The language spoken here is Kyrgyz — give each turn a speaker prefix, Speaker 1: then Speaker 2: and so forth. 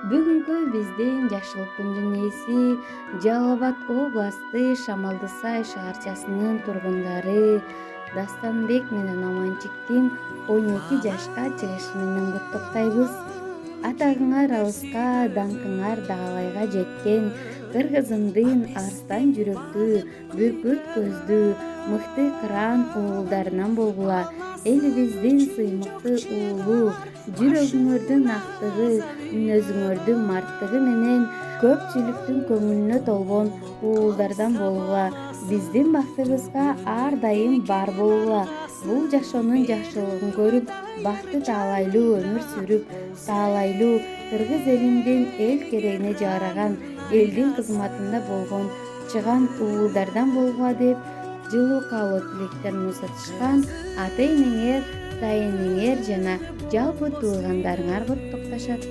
Speaker 1: Бүгүнкү биздин Жашыл күндүн ээси Жалал Абад областы Шамалдысай шаарчасынын тургундары Дастанбек менен Аманчиктин 12 жашка чыгышы менен куттуктайбыз. Атагыңар алыска, даңкыңар даалайга жеткен кыргызымдын арстан жүрөктүү, бүркүт көздүү, мыкты кыран уулдарынан болгула. Элибиздин сыймыкты уулу, жүрөгүңөрдүн актыгы, мүнөзүңөрдүн марттыгы менен көпчүлүктүн көңүлүнө толгон уулдардан болгула. Биздин бактыбызга ар дайым бар болгула. Бул жашоонун жакшылыгын көрүп, бакты таалайлуу өмүр сүрүп, таалайлуу кыргыз элиндин эл керегине жараган, элдин кызматында болгон чыган уулдардан болгула деп жылуу каалоо тилектерин узатышкан ата энеңер, тайэнеңер жана жалпы туугандарыңар куттукташат.